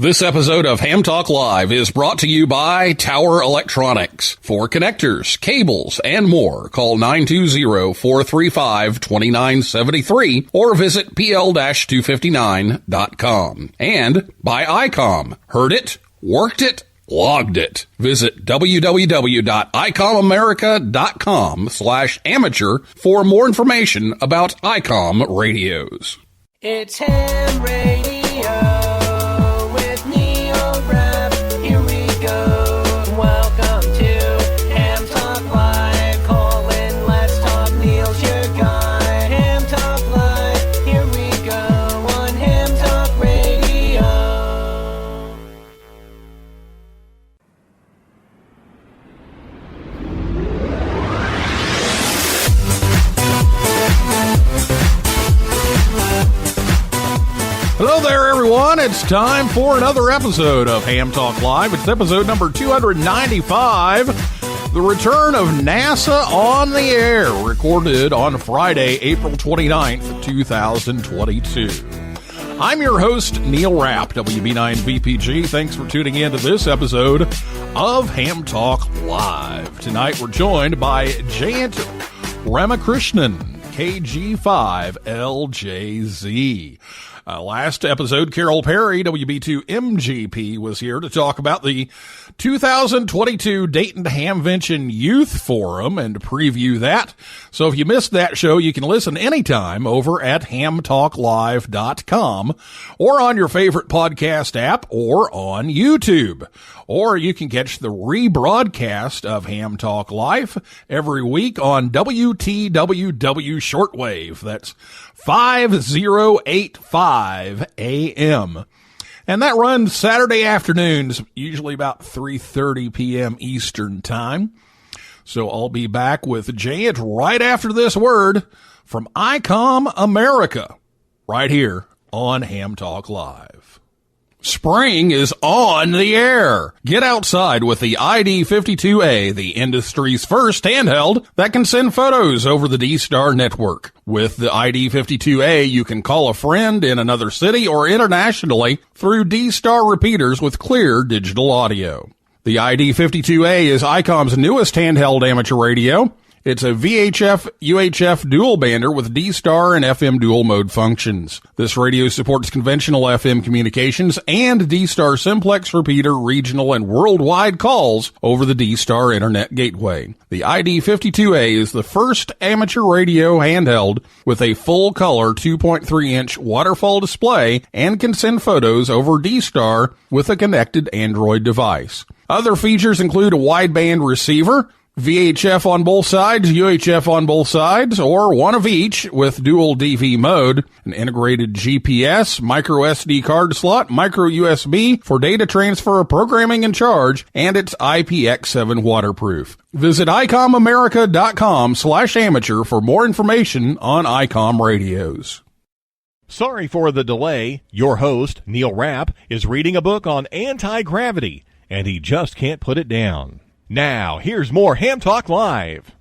This episode of Ham Talk Live is brought to you by Tower Electronics. For connectors, cables, and more, call 920-435-2973 or visit pl-259.com. And by ICOM. Heard it? Worked it? Logged it. Visit www.icomamerica.com/amateur for more information about ICOM radios. It's Ham Radio. Hello there, everyone. It's time for another episode of Ham Talk Live. It's episode number 295, the return of NASA on the air, recorded on Friday, April 29th, 2022. I'm your host, Neil Rapp, WB9VPG. Thanks for tuning in to this episode of Ham Talk Live. Tonight, we're joined by Jayant Ramakrishnan, KG5LJZ. Last episode, Carol Perry, WB2MGP, was here to talk about the 2022 Dayton Hamvention Youth Forum and preview that. So if you missed that show, you can listen anytime over at hamtalklive.com or on your favorite podcast app or on YouTube. Or you can catch the rebroadcast of Ham Talk Live every week on WTWW Shortwave. That's 5085 AM. And that runs Saturday afternoons, usually about 3:30 p.m. Eastern Time. So I'll be back with Jayant right after this word from ICOM America, right here on Ham Talk Live. Spring is on the air. Get outside with the ID52A, the industry's first handheld that can send photos over the D-Star network. With the ID52A, you can call a friend in another city or internationally through D-Star repeaters with clear digital audio. The ID52A is ICOM's newest handheld amateur radio. It's a VHF-UHF dual bander with D-Star and FM dual mode functions. This radio supports conventional FM communications and D-Star simplex repeater regional and worldwide calls over the D-Star Internet Gateway. The ID52A is the first amateur radio handheld with a full-color 2.3-inch waterfall display and can send photos over D-Star with a connected Android device. Other features include a wideband receiver, VHF on both sides, UHF on both sides, or one of each with dual DV mode, an integrated GPS, micro SD card slot, micro USB for data transfer, programming and charge, and it's IPX7 waterproof. Visit ICOMAmerica.com/amateur for more information on ICOM radios. Sorry for the delay. Your host, Neil Rapp, is reading a book on anti-gravity, and he just can't put it down. Now, here's more Ham Talk Live.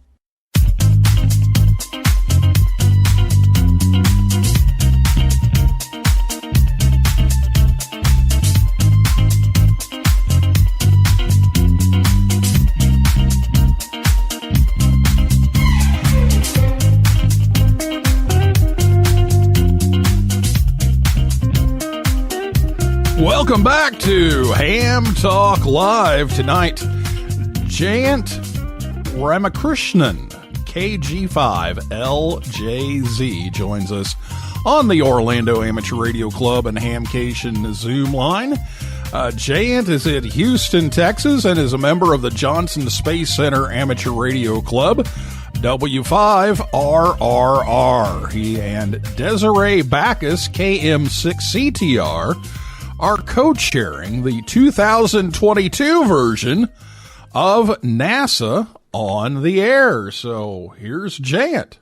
Welcome back to Ham Talk Live. Tonight, Jayant Ramakrishnan, KG5LJZ, joins us on the Orlando Amateur Radio Club and Hamcation Zoom line. Jayant is in Houston, Texas, and is a member of the Johnson Space Center Amateur Radio Club, W5RRR. He and Desiree Backus, KM6CTR, are co-chairing the 2022 version of NASA on the air. So here's Jayant.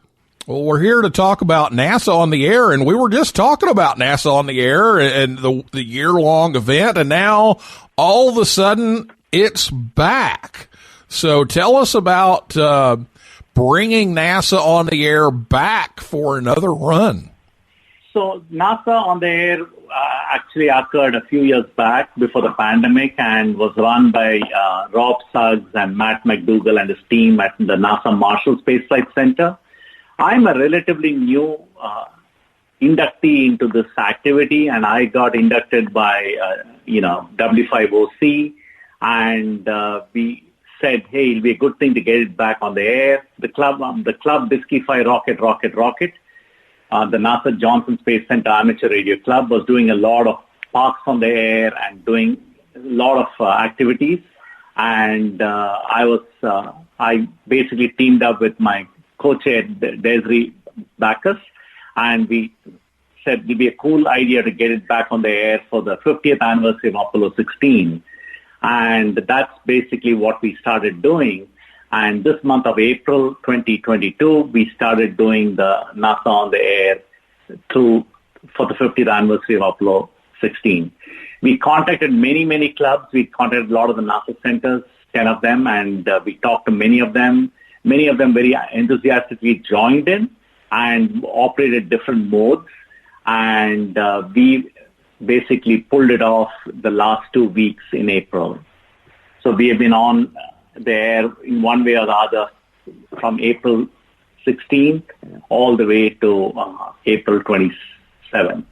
Well, we're here to talk about NASA on the air, and we were just talking about NASA on the air and the year-long event, and now all of a sudden it's back. So tell us about bringing NASA on the air back for another run. So NASA on the air actually occurred a few years back before the pandemic and was run by Rob Suggs and Matt McDougall and his team at the NASA Marshall Space Flight Center. I'm a relatively new inductee into this activity, and I got inducted by, W5OC, and we said, hey, it'll be a good thing to get it back on the air. The club Disquify Rocket. The NASA Johnson Space Center Amateur Radio Club was doing a lot of parks on the air and doing a lot of activities. And I basically teamed up with my co-chair, Desiree Backus, and we said it'd be a cool idea to get it back on the air for the 50th anniversary of Apollo 16. And that's basically what we started doing. And this month of April 2022, we started doing the NASA on the air for the 50th anniversary of Apollo 16. We contacted many clubs. We contacted a lot of the NASA centers, 10 of them, and we talked to many of them. Many of them very enthusiastically joined in and operated different modes. And we basically pulled it off the last 2 weeks in April. So we have been on the air in one way or the other from April 16th all the way to April 27th.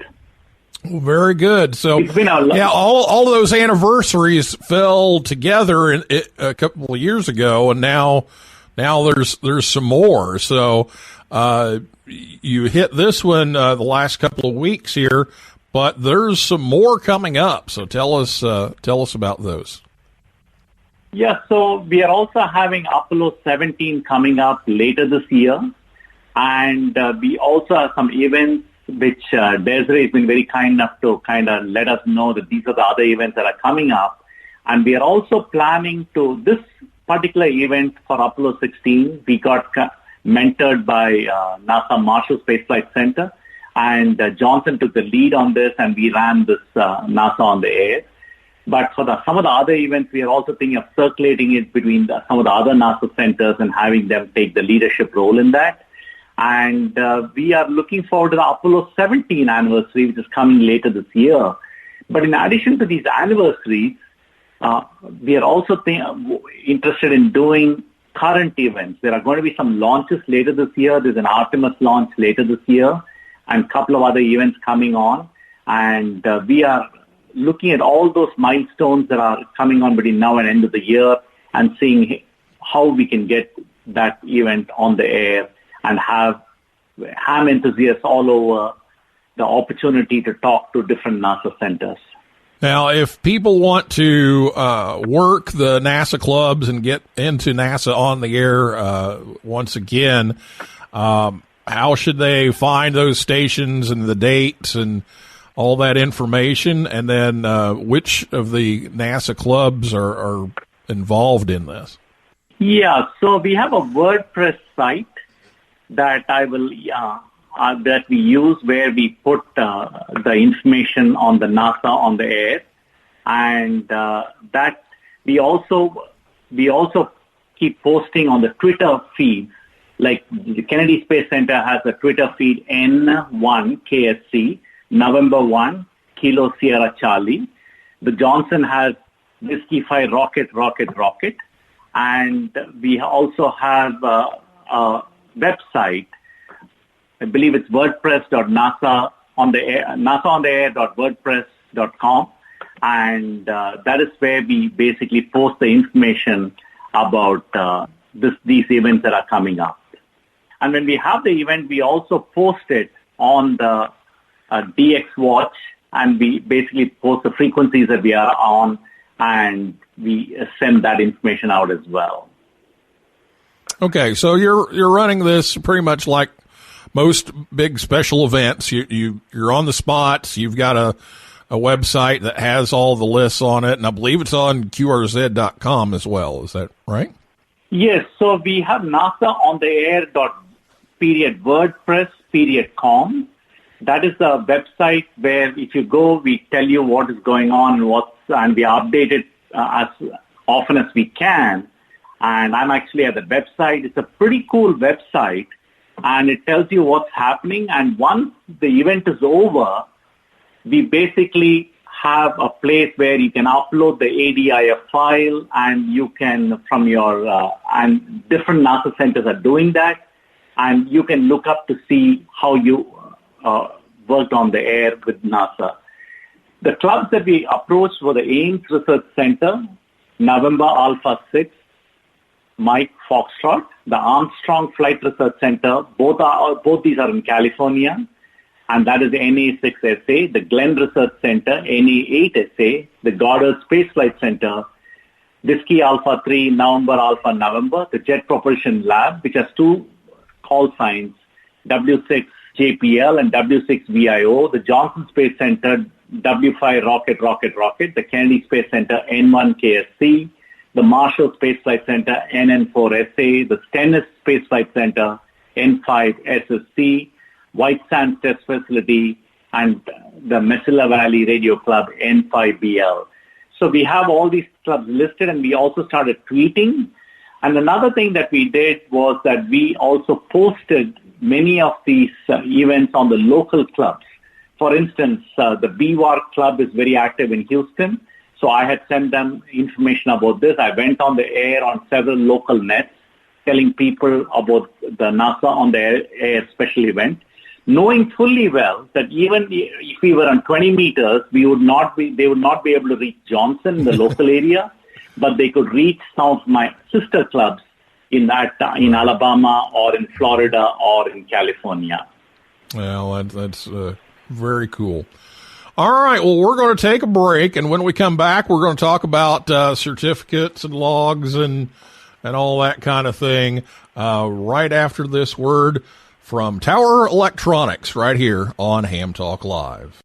Well, very good. So, it's been all of those anniversaries fell together a couple of years ago, and now there's some more. So, you hit this one the last couple of weeks here, but there's some more coming up. So tell us about those. Yeah, so we are also having Apollo 17 coming up later this year, and we also have some events which Desiree has been very kind enough to kind of let us know that these are the other events that are coming up. And we are also planning to, this particular event for Apollo 16, we got mentored by NASA Marshall Space Flight Center, and Johnson took the lead on this, and we ran this NASA on the air. But for some of the other events, we are also thinking of circulating it between some of the other NASA centers and having them take the leadership role in that. And we are looking forward to the Apollo 17 anniversary, which is coming later this year. But in addition to these anniversaries, we are also interested in doing current events. There are going to be some launches later this year. There's an Artemis launch later this year and a couple of other events coming on. And we are looking at all those milestones that are coming on between now and end of the year and seeing how we can get that event on the air and have ham enthusiasts all over the opportunity to talk to different NASA centers. Now, if people want to work the NASA clubs and get into NASA on the air once again, how should they find those stations and the dates and all that information? And then which of the NASA clubs are involved in this? Yeah, so we have a WordPress site that that we use where we put the information on the NASA on the air, and that we also keep posting on the Twitter feeds. Like the Kennedy Space Center has a Twitter feed N1KSC, November 1, Kilo Sierra Charlie. The Johnson has Disquify Rocket. And we also have a website. I believe it's nasaontheair.wordpress.com. And that is where we basically post the information about these events that are coming up. And when we have the event, we also post it on the DX Watch, and we basically post the frequencies that we are on, and we send that information out as well. Okay, so you're running this pretty much like most big special events. You're on the spots. You've got a website that has all the lists on it, and I believe it's on QRZ.com as well. Is that right? Yes. So we have NASA-on-the-air.wordpress.com. That is the website where if you go, we tell you what is going on and we update it as often as we can. And I'm actually at the website. It's a pretty cool website, and it tells you what's happening. And once the event is over, we basically have a place where you can upload the ADIF file, and you can, from your, and different NASA centers are doing that, and you can look up to see how you worked on the air with NASA. The clubs that we approached were the Ames Research Center, November Alpha 6, Mike Foxtrot, the Armstrong Flight Research Center. Both these are in California, and that is NA6SA, the Glenn Research Center, NA8SA, the Goddard Space Flight Center, Whiskey Alpha 3, November Alpha November, the Jet Propulsion Lab, which has two call signs, W6JPL and W6VIO, the Johnson Space Center, W5 Rocket, the Kennedy Space Center, N1KSC, the Marshall Space Flight Center, NN4SA, the Stennis Space Flight Center, N5SSC, White Sands Test Facility, and the Mesilla Valley Radio Club, N5BL. So we have all these clubs listed, and we also started tweeting. And another thing that we did was that we also posted many of these events on the local clubs. For instance, the BWAR club is very active in Houston. So I had sent them information about this. I went on the air on several local nets telling people about the NASA on the air special event, knowing fully well that even if we were on 20 meters, they would not be able to reach Johnson in the local area, but they could reach some of my sister clubs in Alabama or in Florida or in California. Well, that's very cool. All right, well, we're going to take a break, and when we come back, we're going to talk about certificates and logs and all that kind of thing right after this word from Tower Electronics right here on Ham Talk Live.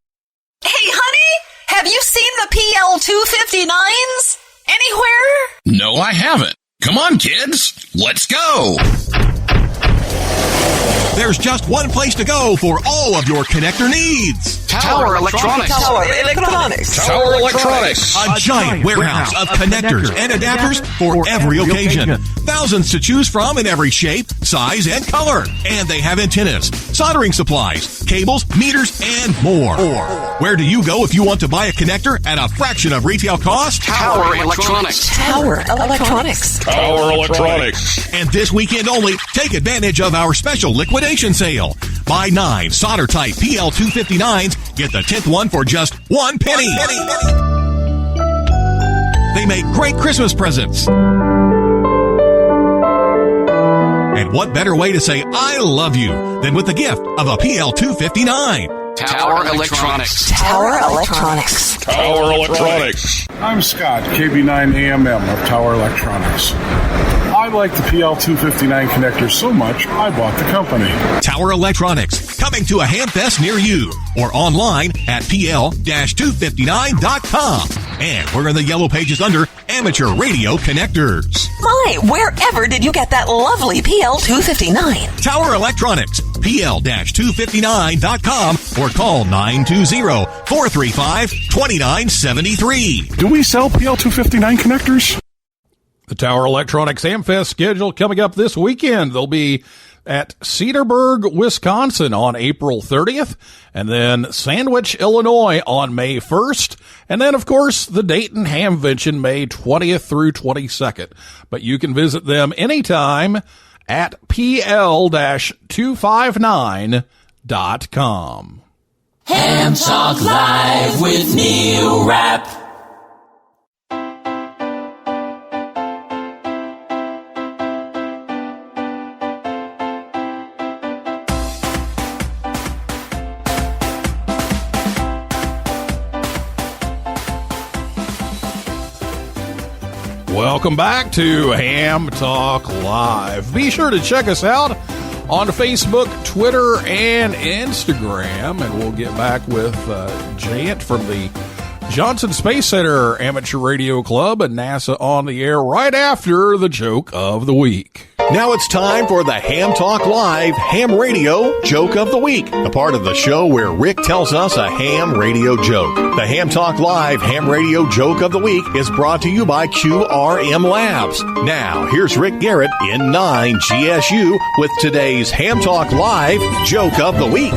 Hey, honey, have you seen the PL259s anywhere? No, I haven't. Come on, kids, let's go. There's just one place to go for all of your connector needs. Tower Electronics. Tower Electronics. Tower Electronics. A giant warehouse of connectors and adapters for every occasion. Thousands to choose from in every shape, size, and color. And they have antennas, soldering supplies, cables, meters, and more. Where do you go if you want to buy a connector at a fraction of retail cost? Tower Electronics. Tower Electronics. Tower Electronics. And this weekend only, take advantage of our special liquidation sale. Buy 9 solder-type PL259s, get the 10th one for just 1 penny. They make great Christmas presents. And what better way to say I love you than with the gift of a PL259? Tower Electronics. Tower Electronics. Tower Electronics. I'm Scott, KB9AMM of Tower Electronics. I like the PL259 connector so much, I bought the company. Tower Electronics, coming to a Hamfest near you, or online at pl-259.com. And we're in the yellow pages under Amateur Radio Connectors. My, wherever did you get that lovely PL259? Tower Electronics, pl-259.com, or call 920-435-2973. Do we sell PL259 connectors? The Tower Electronics Hamfest schedule coming up this weekend. They'll be at Cedarburg, Wisconsin on April 30th, and then Sandwich, Illinois on May 1st, and then, of course, the Dayton Hamvention May 20th through 22nd. But you can visit them anytime at pl-259.com. Ham Talk Live with Neil Rapp. Welcome back to Ham Talk Live. Be sure to check us out on Facebook, Twitter, and Instagram. And we'll get back with Jayant from the Johnson Space Center Amateur Radio Club and NASA on the air right after the joke of the week. Now it's time for the Ham Talk Live Ham Radio Joke of the Week, the part of the show where Rick tells us a ham radio joke. The Ham Talk Live Ham Radio Joke of the Week is brought to you by QRM Labs. Now, here's Rick Garrett in 9 GSU with today's Ham Talk Live Joke of the Week.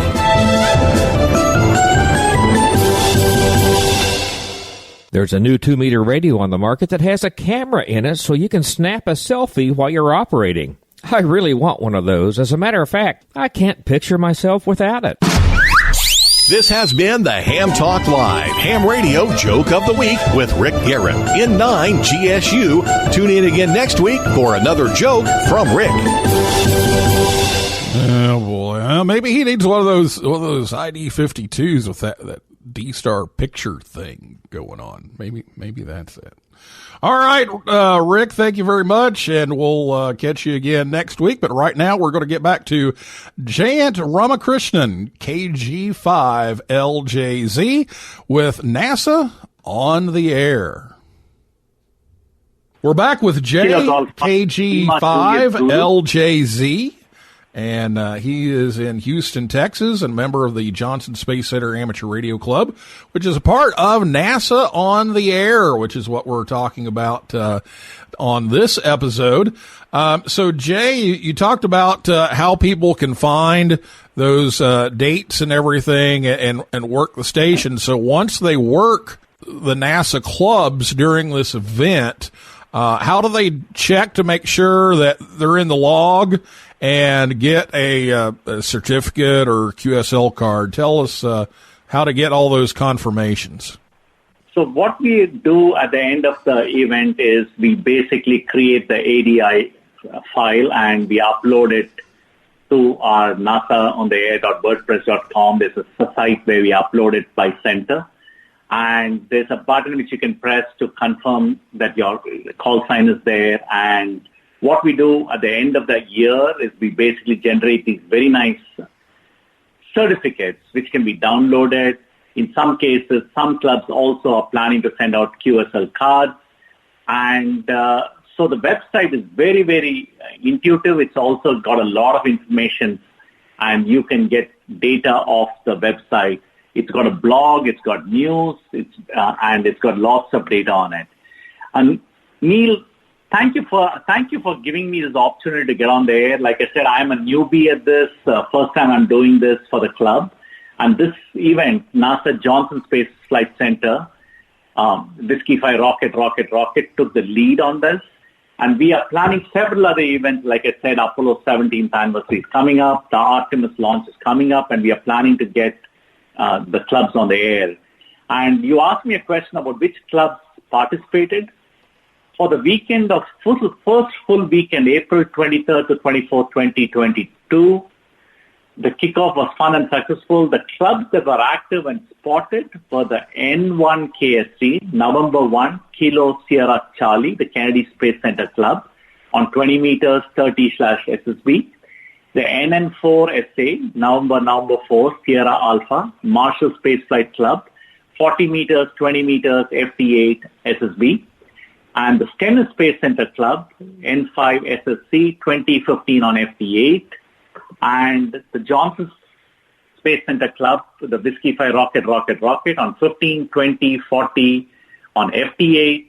There's a new 2-meter radio on the market that has a camera in it so you can snap a selfie while you're operating. I really want one of those. As a matter of fact, I can't picture myself without it. This has been the Ham Talk Live Ham Radio Joke of the Week with Rick Garrett in 9 GSU. Tune in again next week for another joke from Rick. Oh boy, maybe he needs one of those ID 52s with that D-Star picture thing going on. Maybe that's it. All right, Rick, thank you very much, and we'll catch you again next week. But right now, we're going to get back to Jayant Ramakrishnan, KG5LJZ, with NASA on the air. We're back with Jay, KG5LJZ. And he is in Houston, Texas, and member of the Johnson Space Center Amateur Radio Club, which is a part of NASA on the Air, which is what we're talking about on this episode. So, Jay, you talked about how people can find those dates and everything and work the station. So once they work the NASA clubs during this event, how do they check to make sure that they're in the log and get a certificate or QSL card? Tell us how to get all those confirmations. So what we do at the end of the event is we basically create the ADI file and we upload it to our nasaontheair.wordpress.com. There's a site where we upload it by center. And there's a button which you can press to confirm that your call sign is there. And what we do at the end of the year is we basically generate these very nice certificates which can be downloaded. In some cases, some clubs also are planning to send out QSL cards. And so the website is very, very intuitive. It's also got a lot of information, and you can get data off the website. It's got a blog, it's got news, and it's got lots of data on it. And Neil, Thank you for giving me this opportunity to get on the air. Like I said, I'm a newbie at this. First time I'm doing this for the club. And this event, NASA Johnson Space Flight Center, Whiskey 5 Rocket, took the lead on this. And we are planning several other events. Like I said, Apollo 17th anniversary is coming up. The Artemis launch is coming up. And we are planning to get the clubs on the air. And you asked me a question about which clubs participated. For the weekend of first full weekend, April 23rd to 24th, 2022, the kickoff was fun and successful. The clubs that were active and spotted were the N1 KSC, November 1, Kilo Sierra Charlie, the Kennedy Space Center Club, on 20 meters, 30/SSB. The NN4 SA, November 4, Sierra Alpha, Marshall Spaceflight Club, 40 meters, 20 meters, FT8 SSB. And the Stennis Space Center Club, N5 SSC, 2015 on FT8. And the Johnson Space Center Club, the Whiskey 5 Rocket on 15, 20, 40 on FT8,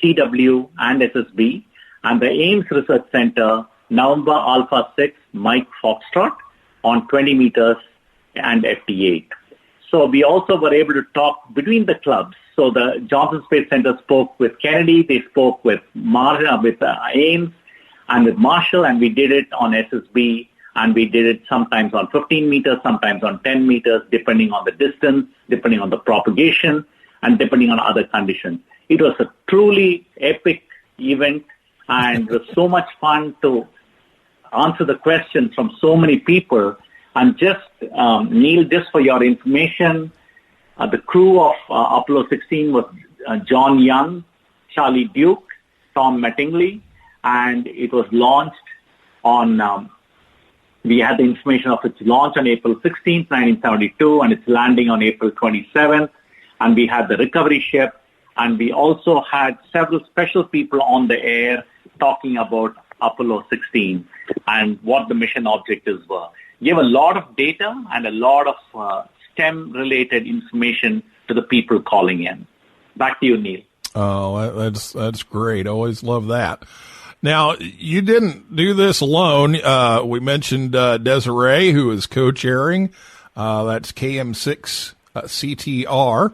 CW, and SSB. And the Ames Research Center, November Alpha 6, Mike Foxtrot on 20 meters and FT8. So we also were able to talk between the clubs. So the Johnson Space Center spoke with Kennedy, they spoke with Ames and with Marshall, and we did it on SSB, and we did it sometimes on 15 meters, sometimes on 10 meters, depending on the distance, depending on the propagation, and depending on other conditions. It was a truly epic event, and it was so much fun to answer the questions from so many people. And just, Neil, just for your information, the crew of Apollo 16 was John Young, Charlie Duke, Tom Mattingly, and it was launched on, we had the information of its launch on April 16th, 1972, and its landing on April 27th, and we had the recovery ship, and we also had several special people on the air talking about Apollo 16 and what the mission objectives were. Gave a lot of data and a lot of STEM-related information to the people calling in. Back to you, Neil. Oh, that's great. Always love that. Now, you didn't do this alone. We mentioned Desiree, who is co-chairing. That's KM6 CTR.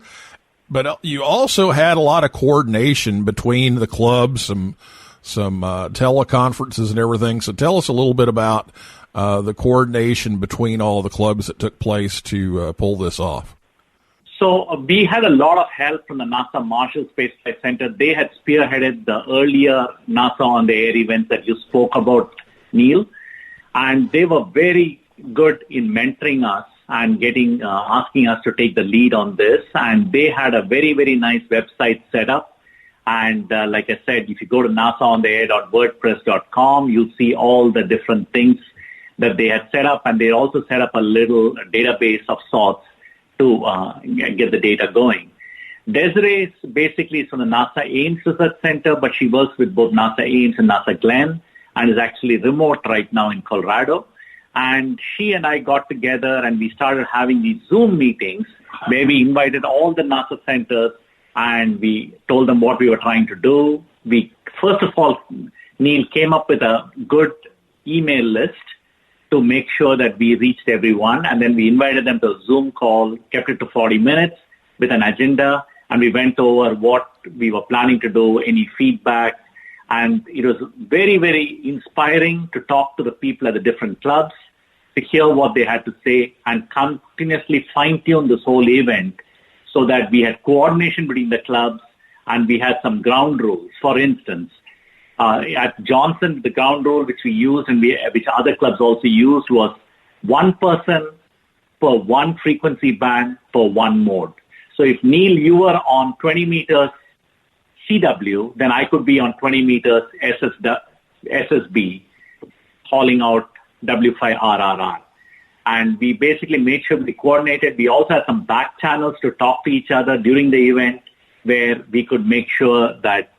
But you also had a lot of coordination between the clubs, some teleconferences and everything. So tell us a little bit about the coordination between all the clubs that took place to pull this off. So we had a lot of help from the NASA Marshall Space Flight Center. They had spearheaded the earlier NASA on the Air events that you spoke about, Neil. And they were very good in mentoring us and asking us to take the lead on this. And they had a very, very nice website set up. And like I said, if you go to nasaontheair.wordpress.com, you'll see all the different things that they had set up. And they also set up a little database of sorts to get the data going. Desiree basically is from the NASA Ames Research Center, but she works with both NASA Ames and NASA Glenn and is actually remote right now in Colorado. And she and I got together and we started having these Zoom meetings where we invited all the NASA centers and we told them what we were trying to do. We, first of all, Neil came up with a good email list to make sure that we reached everyone. And then we invited them to a Zoom call, kept it to 40 minutes with an agenda. And we went over what we were planning to do, any feedback. And it was very, very inspiring to talk to the people at the different clubs, to hear what they had to say and continuously fine-tune this whole event so that we had coordination between the clubs and we had some ground rules. For instance, at Johnson, the ground rule which we used and which other clubs also used was one person per one frequency band per one mode. So if, Neil, you were on 20 meters CW, then I could be on 20 meters SSB hauling out W5RRR. And we basically made sure we coordinated. We also had some back channels to talk to each other during the event where we could make sure that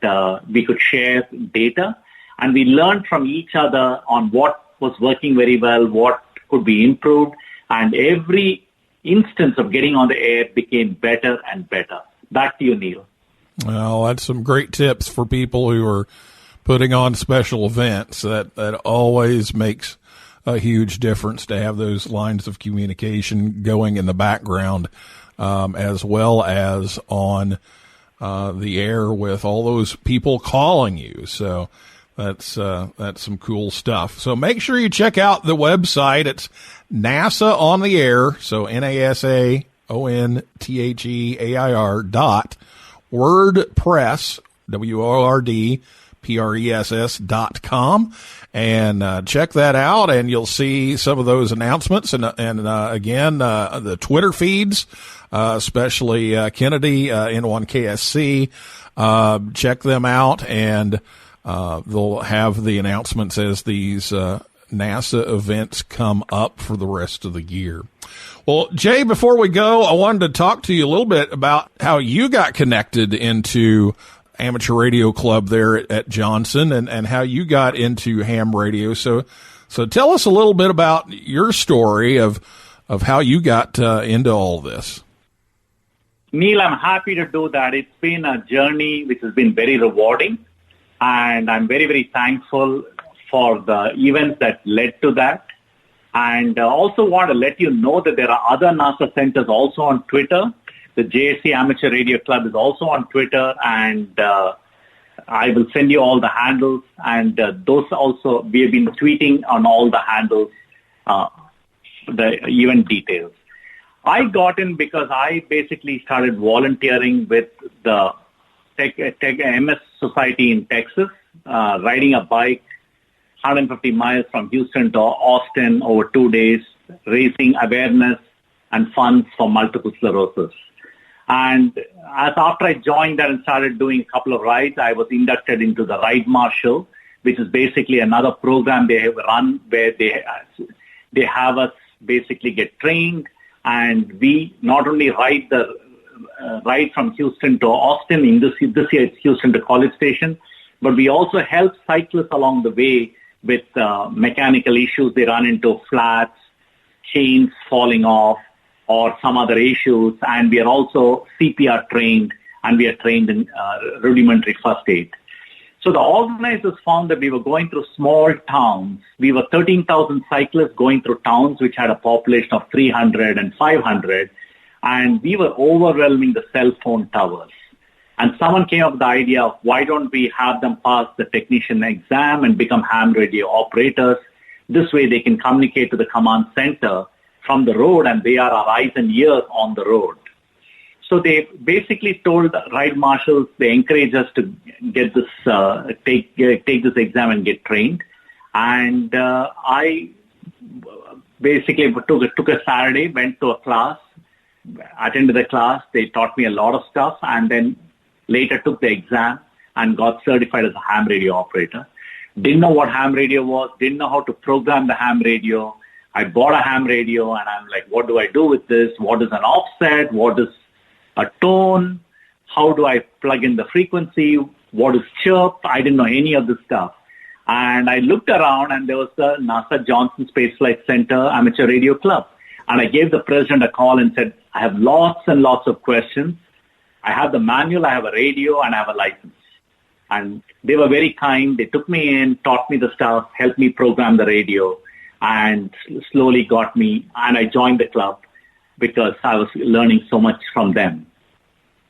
we could share data. And we learned from each other on what was working very well, what could be improved. And every instance of getting on the air became better and better. Back to you, Neil. Well, that's some great tips for people who are putting on special events. That always makes a huge difference to have those lines of communication going in the background, as well as on the air with all those people calling you. So that's some cool stuff. So make sure you check out the website. It's NASA on the Air. So NASAONTHEAIR.WordPress, WORDPRESS.com. And check that out, and you'll see some of those announcements. And again, the Twitter feeds, especially Kennedy, N1KSC. Check them out, and they'll have the announcements as these NASA events come up for the rest of the year. Well, Jay, before we go, I wanted to talk to you a little bit about how you got connected into Amateur Radio Club there at Johnson, and how you got into ham radio. So tell us a little bit about your story of how you got into all this. Neil, I'm happy to do that. It's been a journey which has been very rewarding, and I'm very, very thankful for the events that led to that. And I also want to let you know that there are other NASA centers also on Twitter. The JSC Amateur Radio Club is also on Twitter, and I will send you all the handles. And those also, we have been tweeting on all the handles, the event details. I got in because I basically started volunteering with the MS Society in Texas, riding a bike 150 miles from Houston to Austin over 2 days, raising awareness and funds for multiple sclerosis. And after I joined that and started doing a couple of rides, I was inducted into the Ride Marshal, which is basically another program they have run where they have us basically get trained, and we not only ride from Houston to Austin. In this year it's Houston to College Station, but we also help cyclists along the way with mechanical issues they run into, flats, chains falling off, or some other issues. And we are also CPR trained, and we are trained in rudimentary first aid. So the organizers found that we were going through small towns. We were 13,000 cyclists going through towns which had a population of 300 and 500. and we were overwhelming the cell phone towers. And someone came up with the idea of why don't we have them pass the technician exam and become ham radio operators. This way they can communicate to the command center from the road, and they are our eyes and ears on the road. So they basically told the ride marshals, they encouraged us to get this, take this exam and get trained. And I basically took a Saturday, went to a class, attended the class. They taught me a lot of stuff, and then later took the exam and got certified as a ham radio operator. Didn't know what ham radio was, didn't know how to program the ham radio. I bought a ham radio, and I'm like, what do I do with this? What is an offset? What is a tone? How do I plug in the frequency? What is chirp? I didn't know any of this stuff. And I looked around, and there was the NASA Johnson Space Flight Center Amateur Radio Club. And I gave the president a call and said, I have lots and lots of questions. I have the manual, I have a radio, and I have a license. And they were very kind. They took me in, taught me the stuff, helped me program the radio, and slowly got me. And I joined the club because I was learning so much from them.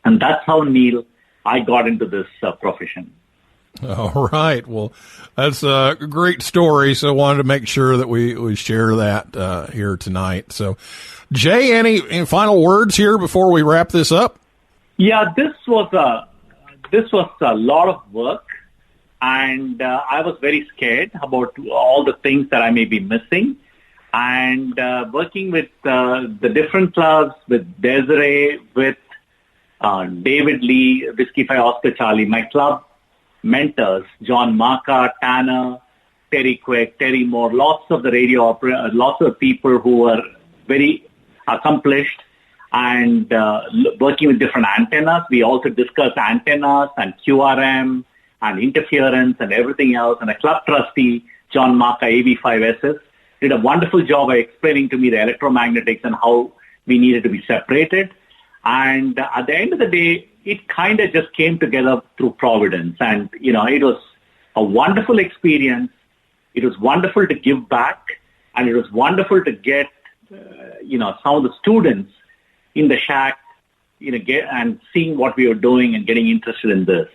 And that's how, Neil, I got into this profession. All right. Well, that's a great story. So I wanted to make sure that we share that here tonight. So, Jay, any final words here before we wrap this up? Yeah, this was a lot of work, and I was very scared about all the things that I may be missing. And working with the different clubs, with Desiree, with David Lee, Whiskey 5 Oscar Charlie, my club mentors, John Marca, Tanner, Terry Quick, Terry Moore, lots of the radio operators, lots of people who were very accomplished and working with different antennas. We also discussed antennas and QRM and interference and everything else. And a club trustee, John Marca, AB5SS, did a wonderful job of explaining to me the electromagnetics and how we needed to be separated. And at the end of the day, it kind of just came together through providence. And, it was a wonderful experience. It was wonderful to give back. And it was wonderful to get, some of the students in the shack, get and seeing what we were doing and getting interested in this.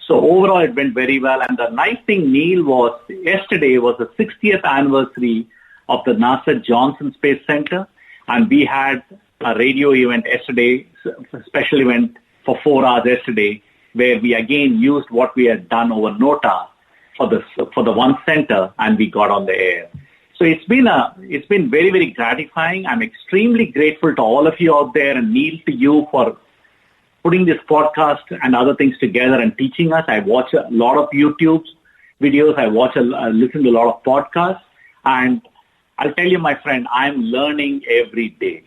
So overall, it went very well. And the nice thing, Neil, was yesterday was the 60th anniversary of the NASA Johnson Space Center. And we had a radio event yesterday, a special event for 4 hours yesterday, where we again used what we had done over NOTA for the one center, and we got on the air. So it's been very, very gratifying. I'm extremely grateful to all of you out there, and Neil, to you for putting this podcast and other things together and teaching us. I watch a lot of YouTube videos. I listen to a lot of podcasts, and I'll tell you, my friend, I'm learning every day,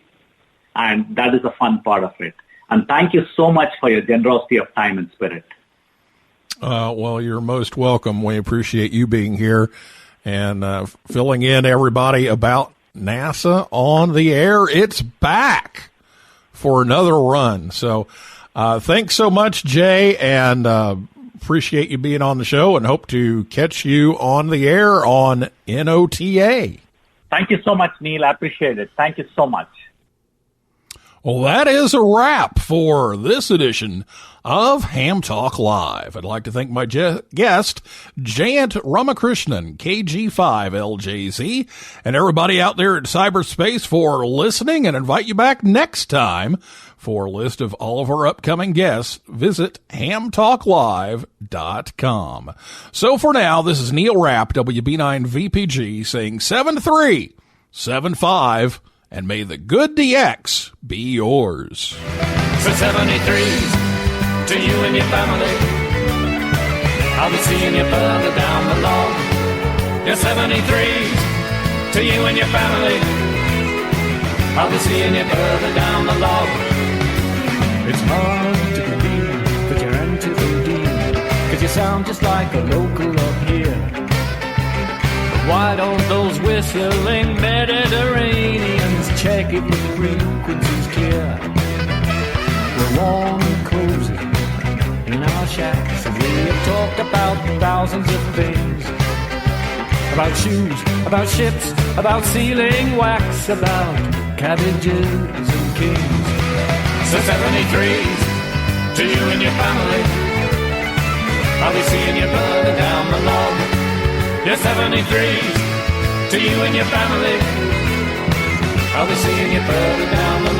and that is the fun part of it. And thank you so much for your generosity of time and spirit. Well, you're most welcome. We appreciate you being here and filling in everybody about NASA on the air. It's back for another run. So thanks so much, Jay, and appreciate you being on the show and hope to catch you on the air on NOTA. Thank you so much, Neil. I appreciate it. Thank you so much. Well, that is a wrap for this edition of Ham Talk Live. I'd like to thank my guest, Jayant Ramakrishnan, KG5LJZ, and everybody out there in cyberspace for listening, and invite you back next time for a list of all of our upcoming guests. Visit hamtalklive.com. So for now, this is Neil Rapp, WB9VPG, saying 7375, and may the good DX be yours. For 73s, to you and your family, I'll be seeing you further down the log. Your 73s, to you and your family, I'll be seeing you further down the log. It's hard to believe that you're anti-OD, 'cause you sound just like a local up here. Why don't those whistling Mediterraneans check if the frequency's clear? We're warm and cozy in our shacks, and we have talked about thousands of things. About shoes, about ships, about sealing wax, about cabbages and kings. So 73s to you and your family. I'll be seeing you further down the log. Yeah, 73s to you and your family. I'll be seeing you further down the